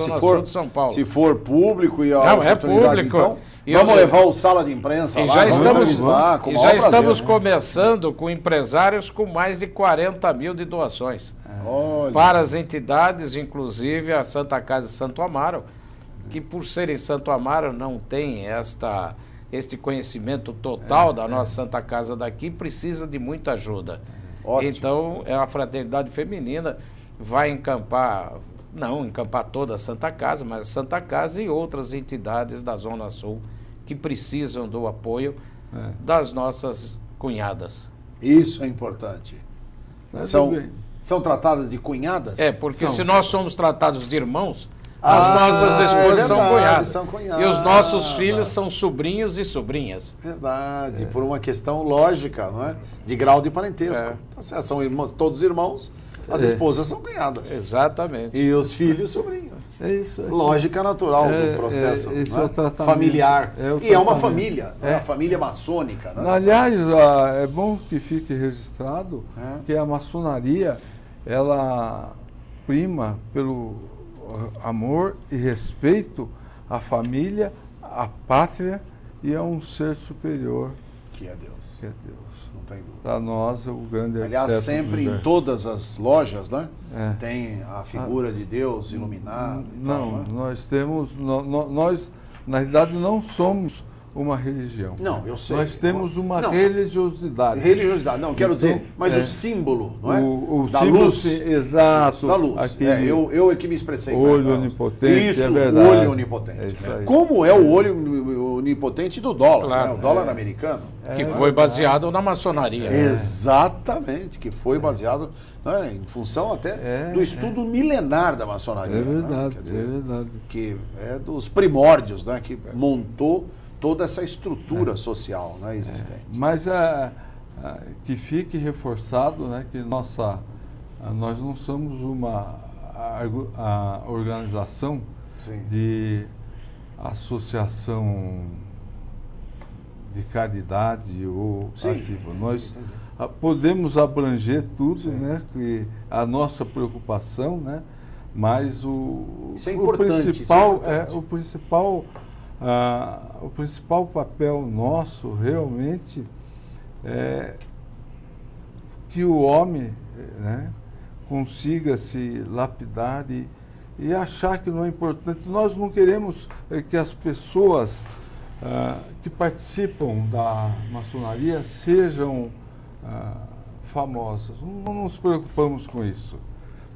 se for público e a oportunidade, público. Então, vamos levar o sala de imprensa lá, já estamos começando com empresários com mais de 40 mil de doações. Para as entidades, inclusive a Santa Casa de Santo Amaro, que por ser em Santo Amaro não tem este conhecimento total da nossa Santa Casa daqui, precisa de muita ajuda. Ótimo. Então, a fraternidade feminina vai encampar toda a Santa Casa, mas a Santa Casa e outras entidades da Zona Sul que precisam do apoio das nossas cunhadas. Isso é importante. São tratadas de cunhadas? Porque se nós somos tratados de irmãos, as nossas esposas são cunhadas. E os nossos filhos são sobrinhos e sobrinhas. Verdade, por uma questão lógica, não é? De grau de parentesco. São irmãos, todos irmãos, as esposas são cunhadas. Exatamente. E os filhos, sobrinhos. É isso. Lógica natural do processo familiar. E é uma família, uma família maçônica. Né? Aliás, é bom que fique registrado que a maçonaria, ela prima pelo amor e respeito à família, à pátria e a um ser superior. Que é Deus. Não tem dúvida. Para nós, o grande Aliás, sempre em todas as lojas, né? Tem a figura de Deus iluminada. Nós temos... Nós, na realidade, não somos uma religião. Não, eu sei. Nós temos uma religiosidade. Religiosidade, não, quero dizer, mas o símbolo, não é? O da símbolo, luz. Exato. Da luz. Eu é que me expressei. Olho onipotente, isso, é verdade. O olho onipotente. Como é o olho onipotente do dólar, claro, né? O dólar americano. Que foi baseado na maçonaria. Exatamente, que foi baseado em função até do estudo milenar da maçonaria. É verdade, né? Quer dizer, é verdade. Que é dos primórdios, né? Que montou toda essa estrutura social, né, existente. Mas que fique reforçado, né, que nós não somos uma organização de associação de caridade ou ativa. Nós podemos abranger tudo, né, que a nossa preocupação, né, mas o principal papel nosso realmente é que o homem, né, consiga se lapidar e achar que não é importante. Nós não queremos que as pessoas que participam da maçonaria sejam famosas. Não nos preocupamos com isso,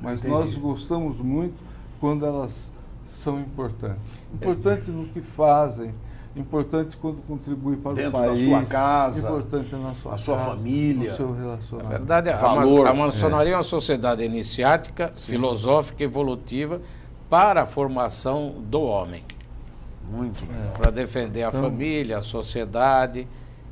mas nós gostamos muito quando elas são importantes. Importante no que fazem, importante quando contribuem para dentro o país. Dentro da sua casa, importante na sua família, no seu relacionamento. Na verdade, a maçonaria é uma sociedade iniciática, filosófica, evolutiva para a formação do homem. Muito legal. Para defender a família, a sociedade.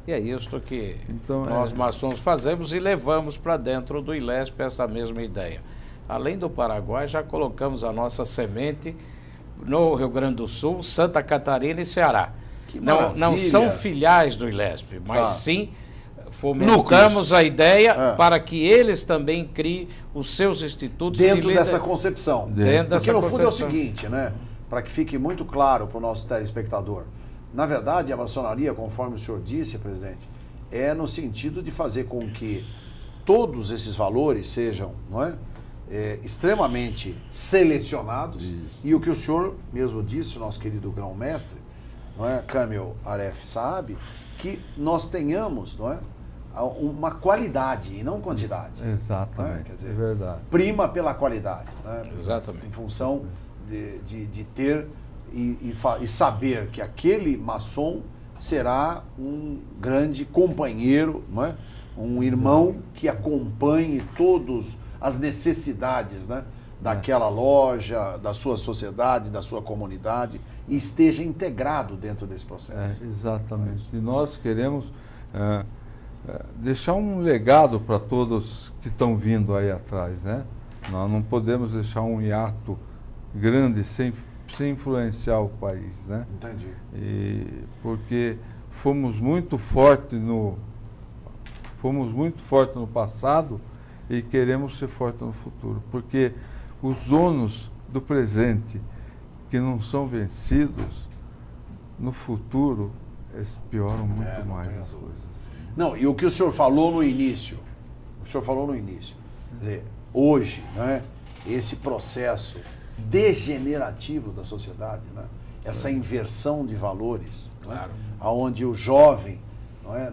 E é isso que nós maçons fazemos e levamos para dentro do ILESP essa mesma ideia. Além do Paraguai, já colocamos a nossa semente no Rio Grande do Sul, Santa Catarina e Ceará. Não são filiais do ILESP, mas sim fomentamos a ideia para que eles também criem os seus institutos. Dentro dessa concepção. Porque no fundo é o seguinte, né? Para que fique muito claro para o nosso telespectador. Na verdade, a maçonaria, conforme o senhor disse, presidente, é no sentido de fazer com que todos esses valores sejam, não é? Extremamente selecionados. Isso. E o que o senhor mesmo disse, o nosso querido grão-mestre, não é, Kamel Aref Saab, que nós tenhamos, não é, uma qualidade e não quantidade. Exatamente, Né? Quer dizer, é verdade. prima pela qualidade. Né? Exatamente. Em função de ter e saber que aquele maçom será um grande companheiro, não é? Um irmão que acompanhe todas as necessidades, né? Daquela loja, da sua sociedade, da sua comunidade, e esteja integrado dentro desse processo. Exatamente. E nós queremos deixar um legado para todos que estão vindo aí atrás, né? Nós não podemos deixar um hiato grande sem influenciar o país, né? Entendi. Porque fomos muito fortes no passado e queremos ser fortes no futuro, porque os ônus do presente que não são vencidos, no futuro eles pioram muito mais as coisas. Não, e o que o senhor falou no início, quer dizer, hoje, né, esse processo degenerativo da sociedade, né, essa inversão de valores, Claro. né, onde o jovem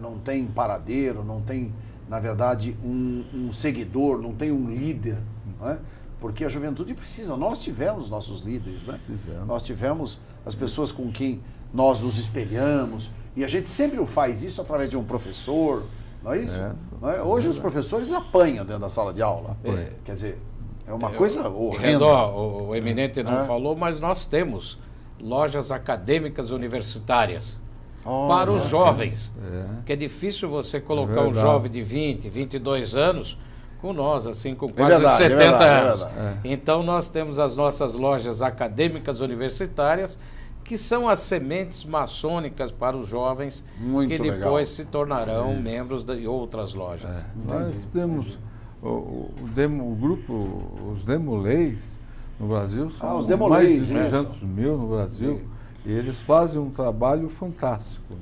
não tem paradeiro, não tem, na verdade, um seguidor, não tem um líder, né, porque a juventude precisa. Nós tivemos nossos líderes, né? Nós tivemos as pessoas com quem nós nos espelhamos, e a gente sempre faz isso através de um professor, não é isso? Não é? Hoje os professores apanham dentro da sala de aula. Quer dizer, é uma coisa horrenda. O eminente não falou, mas nós temos lojas acadêmicas universitárias para os jovens. Que é difícil você colocar um jovem de 20, 22 anos com nós, assim, com quase 70 anos. Então nós temos as nossas lojas acadêmicas universitárias, que são as sementes maçônicas para os jovens, Muito que depois legal. se tornarão membros de outras lojas. Nós temos o grupo, os Demolês no Brasil, são os Demolês, mais de 200 mil no Brasil, e eles fazem um trabalho fantástico.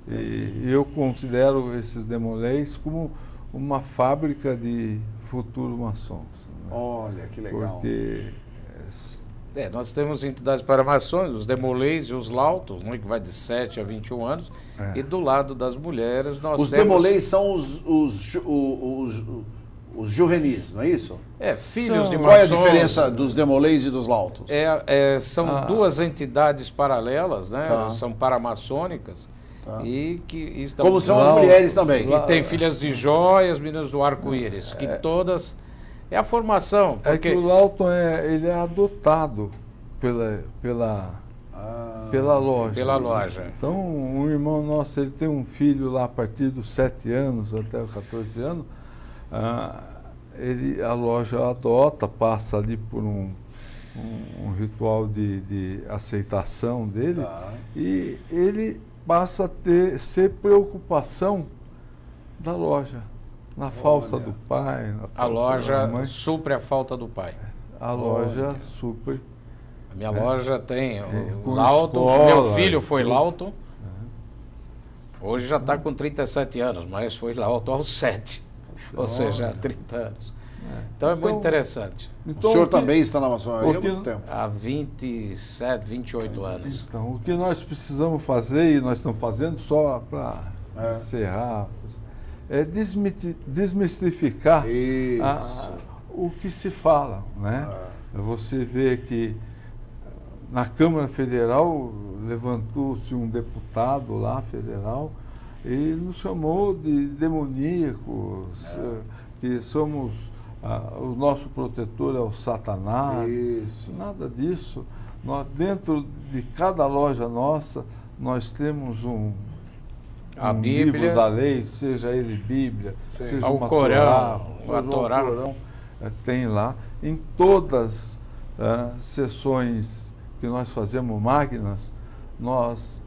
Né? E eu considero esses Demolês como uma fábrica de futuro maçons. Né? Olha, que legal. Porque Nós temos entidades para-maçônicas, os Demolês e os Lautos, né, que vai de 7 a 21 anos, e do lado das mulheres nós os temos... Demolês são os juvenis, não é isso? Filhos de maçons. Qual é a diferença dos Demolês e dos Lautos? São duas entidades paralelas, né? São paramaçônicas. E que estão... Como são as mulheres também. E tem filhas de Jó e as meninas do arco-íris, que todas... É a formação. Porque... É que o Lauton ele é adotado pela loja. Pela loja. Então, um irmão nosso, ele tem um filho lá a partir dos 7 anos até os 14 anos, a loja adota, passa ali por um ritual de aceitação dele, e ele passa a ser preocupação da loja. Na falta do pai. A loja supre a falta do pai. A loja supre. A minha loja tem o com Lauton. escola, Meu filho foi Lauton. Hoje já está com 37 anos, mas foi Lauton aos 7. Ou seja, há 30 anos. Então é muito interessante. O senhor também está na maçonaria há muito tempo. Há 27, 28 anos. Então, o que nós precisamos fazer, e nós estamos fazendo só para encerrar, é desmistificar o que se fala, né? Você vê que na Câmara Federal levantou-se um deputado lá federal e nos chamou de demoníacos, que somos o nosso protetor é o Satanás. Nada disso. Dentro de cada loja nossa nós temos um Bíblia, livro da lei, seja ele Bíblia, seja o uma Corão, Torá, tem lá. Em todas as sessões que nós fazemos magnas, nós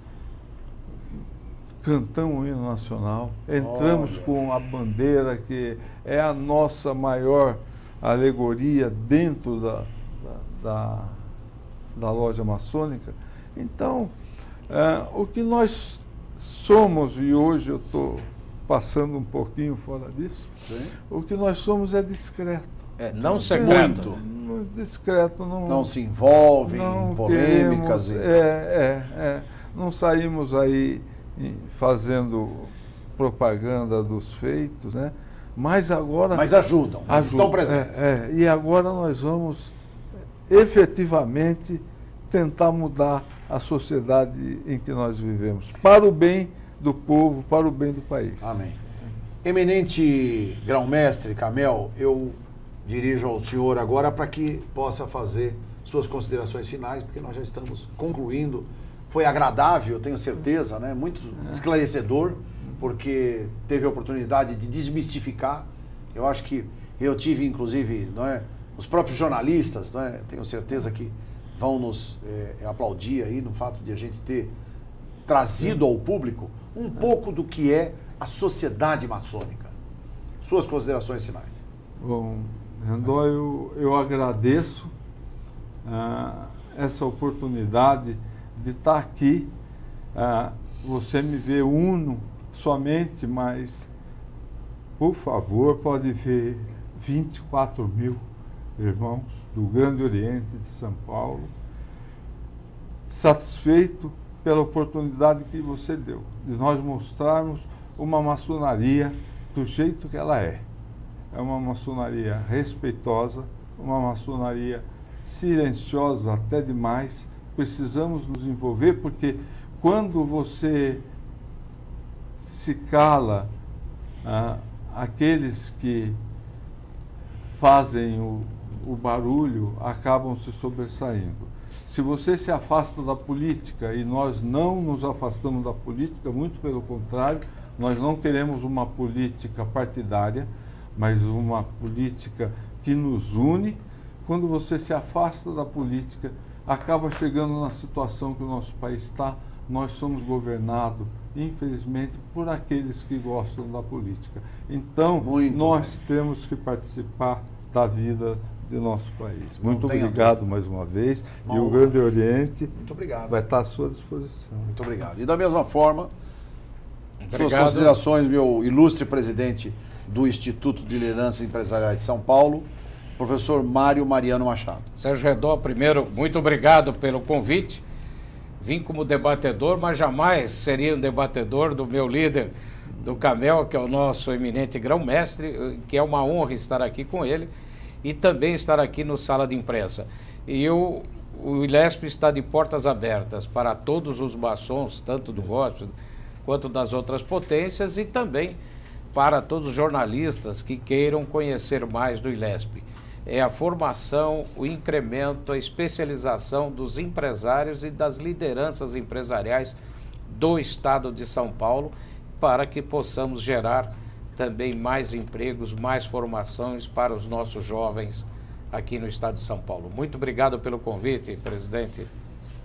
cantamos o hino nacional, entramos com a bandeira, que é a nossa maior alegoria dentro da loja maçônica. Então, o que nós somos, e hoje eu estou passando um pouquinho fora disso, o que nós somos é discreto. Não secreto. Muito discreto. Não se envolve em polêmicas. Não saímos aí fazendo propaganda dos feitos, né? Mas agora... Mas ajudam, mas estão presentes. E agora nós vamos efetivamente tentar mudar a sociedade em que nós vivemos, para o bem do povo, para o bem do país. Amém. Eminente grão-mestre Camel, eu dirijo ao senhor agora para que possa fazer suas considerações finais, porque nós já estamos concluindo. Foi agradável, eu tenho certeza, né? Muito esclarecedor, porque teve a oportunidade de desmistificar. Eu acho que eu tive, inclusive, não é, os próprios jornalistas, não é, tenho certeza que vão nos aplaudir aí no fato de a gente ter trazido ao público um pouco do que é a sociedade maçônica. Suas considerações finais. Bom, Randó, eu agradeço essa oportunidade de estar aqui. Você me vê uno somente, mas, por favor, pode ver 24 mil irmãos do Grande Oriente de São Paulo, satisfeito pela oportunidade que você deu, de nós mostrarmos uma maçonaria do jeito que ela é. É uma maçonaria respeitosa, uma maçonaria silenciosa até demais. Precisamos nos envolver, porque quando você se cala, aqueles que fazem o barulho acabam se sobressaindo. Se você se afasta da política, e nós não nos afastamos da política, muito pelo contrário, nós não queremos uma política partidária, mas uma política que nos une. Quando você se afasta da política, acaba chegando na situação que o nosso país está. Nós somos governados, infelizmente, por aqueles que gostam da política. Então, nós temos que participar da vida de nosso país. Muito obrigado mais uma vez. E o Grande Oriente vai estar à sua disposição. Muito obrigado. E da mesma forma, suas considerações, meu ilustre presidente do Instituto de Liderança Empresarial de São Paulo, professor Mário Mariano Machado. Sérgio Redó, primeiro, muito obrigado pelo convite. Vim como debatedor, mas jamais seria um debatedor do meu líder, do Camel, que é o nosso eminente grão-mestre, que é uma honra estar aqui com ele e também estar aqui no Sala de Imprensa. E o ILESP está de portas abertas para todos os maçons, tanto do gospel quanto das outras potências, e também para todos os jornalistas que queiram conhecer mais do ILESP. É a formação, o incremento, a especialização dos empresários e das lideranças empresariais do Estado de São Paulo, para que possamos gerar também mais empregos, mais formações para os nossos jovens aqui no Estado de São Paulo. Muito obrigado pelo convite, presidente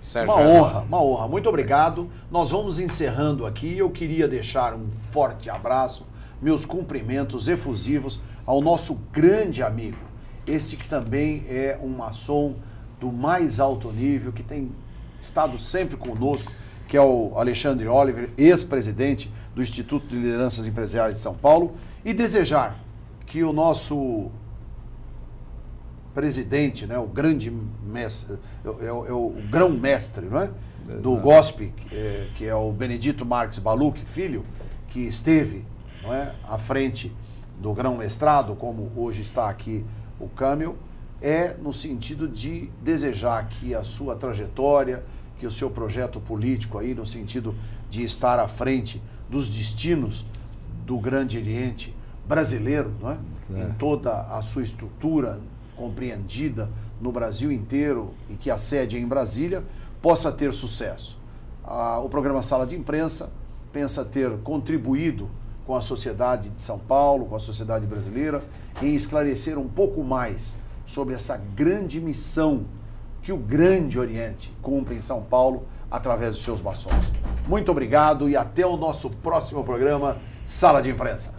Sérgio. Uma honra. Muito obrigado. Nós vamos encerrando aqui. Eu queria deixar um forte abraço, meus cumprimentos efusivos ao nosso grande amigo, este que também é um maçom do mais alto nível, que tem estado sempre conosco, que é o Alexandre Oliver, ex-presidente do Instituto de Lideranças Empresariais de São Paulo, e desejar que o nosso presidente, né, o grande mestre, o grão-mestre, não é? Do GOSP, que é o Benedito Marques Baluch, filho, que esteve, não é, à frente do grão-mestrado, como hoje está aqui o Camel, é no sentido de desejar que a sua trajetória, que o seu projeto político aí, no sentido de estar à frente dos destinos do Grande Oriente brasileiro, não é? Em toda a sua estrutura compreendida no Brasil inteiro e que a sede é em Brasília, possa ter sucesso. O programa Sala de Imprensa pensa ter contribuído com a sociedade de São Paulo, com a sociedade brasileira, em esclarecer um pouco mais sobre essa grande missão que o Grande Oriente cumpre em São Paulo através dos seus maçons. Muito obrigado e até o nosso próximo programa Sala de Imprensa.